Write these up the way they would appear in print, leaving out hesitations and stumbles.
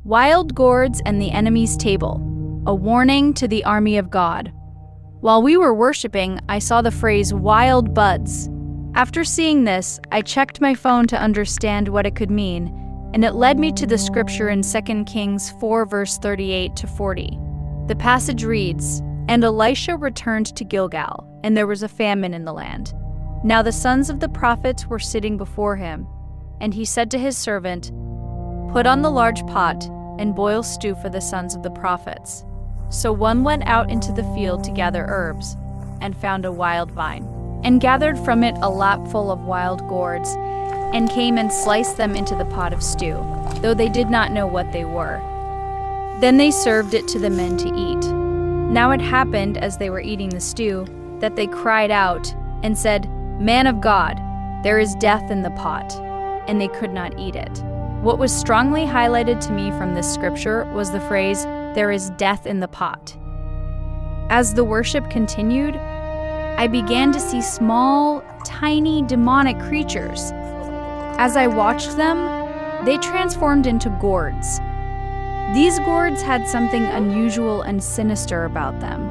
Wild gourds and the enemy's table, a warning to the army of God. While we were worshiping, I saw the phrase wild buds. After seeing this, I checked my phone to understand what it could mean, and it led me to the scripture in 2 Kings 4 verse 38 to 40. The passage reads, "And Elisha returned to Gilgal, and there was a famine in the land. Now the sons of the prophets were sitting before him, and he said to his servant, 'Put on the large pot and boil stew for the sons of the prophets.' So one went out into the field to gather herbs, and found a wild vine, and gathered from it a lapful of wild gourds, and came and sliced them into the pot of stew, though they did not know what they were. Then they served it to the men to eat. Now it happened, as they were eating the stew, that they cried out and said, 'Man of God, there is death in the pot,' and they could not eat it." What was strongly highlighted to me from this scripture was the phrase, "There is death in the pot." As the worship continued, I began to see small, tiny demonic creatures. As I watched them, they transformed into gourds. These gourds had something unusual and sinister about them,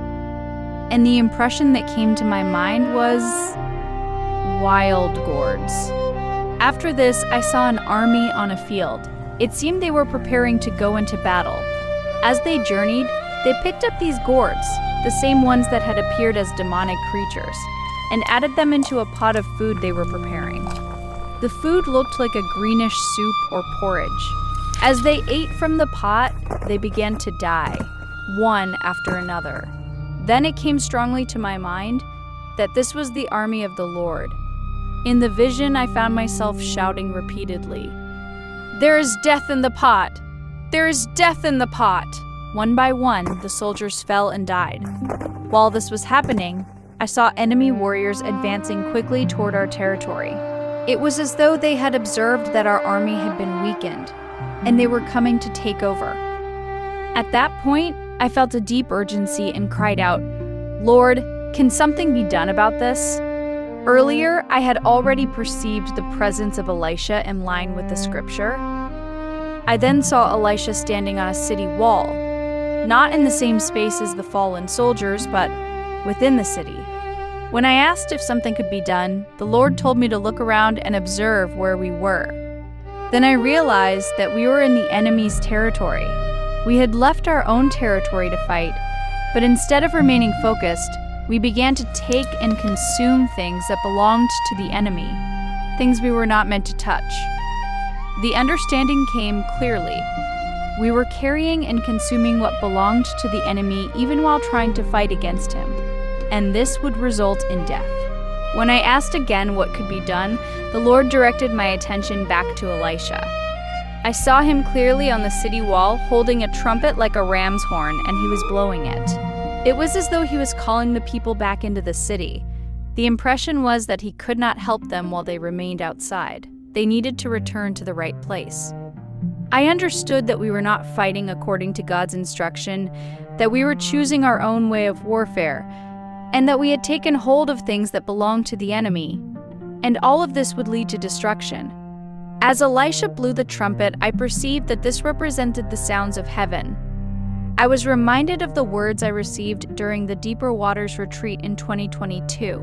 and the impression that came to my mind was wild gourds. After this, I saw an army on a field. It seemed they were preparing to go into battle. As they journeyed, they picked up these gourds, the same ones that had appeared as demonic creatures, and added them into a pot of food they were preparing. The food looked like a greenish soup or porridge. As they ate from the pot, they began to die, one after another. Then it came strongly to my mind that this was the army of the Lord. In the vision, I found myself shouting repeatedly, "There is death in the pot! There is death in the pot!" One by one, the soldiers fell and died. While this was happening, I saw enemy warriors advancing quickly toward our territory. It was as though they had observed that our army had been weakened, and they were coming to take over. At that point, I felt a deep urgency and cried out, "Lord, can something be done about this?" Earlier, I had already perceived the presence of Elisha in line with the scripture. I then saw Elisha standing on a city wall, not in the same space as the fallen soldiers, but within the city. When I asked if something could be done, the Lord told me to look around and observe where we were. Then I realized that we were in the enemy's territory. We had left our own territory to fight, but instead of remaining focused, we began to take and consume things that belonged to the enemy, things we were not meant to touch. The understanding came clearly. We were carrying and consuming what belonged to the enemy even while trying to fight against him, and this would result in death. When I asked again what could be done, the Lord directed my attention back to Elisha. I saw him clearly on the city wall holding a trumpet like a ram's horn, and he was blowing it. It was as though he was calling the people back into the city. The impression was that he could not help them while they remained outside. They needed to return to the right place. I understood that we were not fighting according to God's instruction, that we were choosing our own way of warfare, and that we had taken hold of things that belonged to the enemy, and all of this would lead to destruction. As Elisha blew the trumpet, I perceived that this represented the sounds of heaven. I was reminded of the words I received during the Deeper Waters retreat in 2022.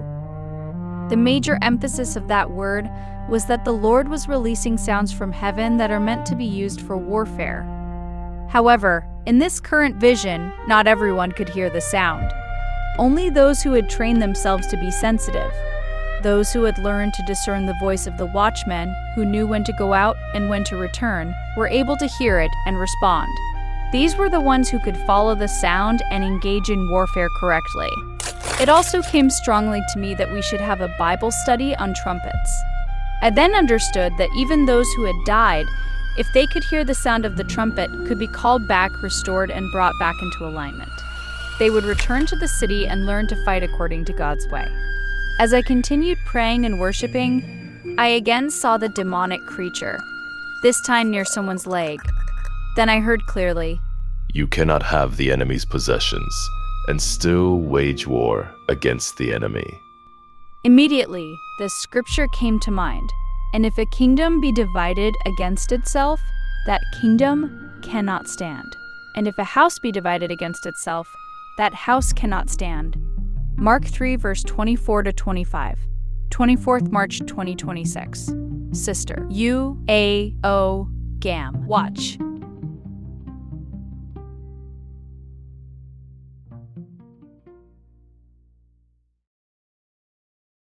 The major emphasis of that word was that the Lord was releasing sounds from heaven that are meant to be used for warfare. However, in this current vision, not everyone could hear the sound. Only those who had trained themselves to be sensitive, those who had learned to discern the voice of the watchman, who knew when to go out and when to return, were able to hear it and respond. These were the ones who could follow the sound and engage in warfare correctly. It also came strongly to me that we should have a Bible study on trumpets. I then understood that even those who had died, if they could hear the sound of the trumpet, could be called back, restored, and brought back into alignment. They would return to the city and learn to fight according to God's way. As I continued praying and worshiping, I again saw the demonic creature, this time near someone's leg. Then I heard clearly, "You cannot have the enemy's possessions and still wage war against the enemy." Immediately, the scripture came to mind, and if a kingdom be divided against itself, that kingdom cannot stand. And if a house be divided against itself, that house cannot stand. Mark 3, verse 24 to 25. 24th March 2026. Sister. U-A-O Gam. Watch.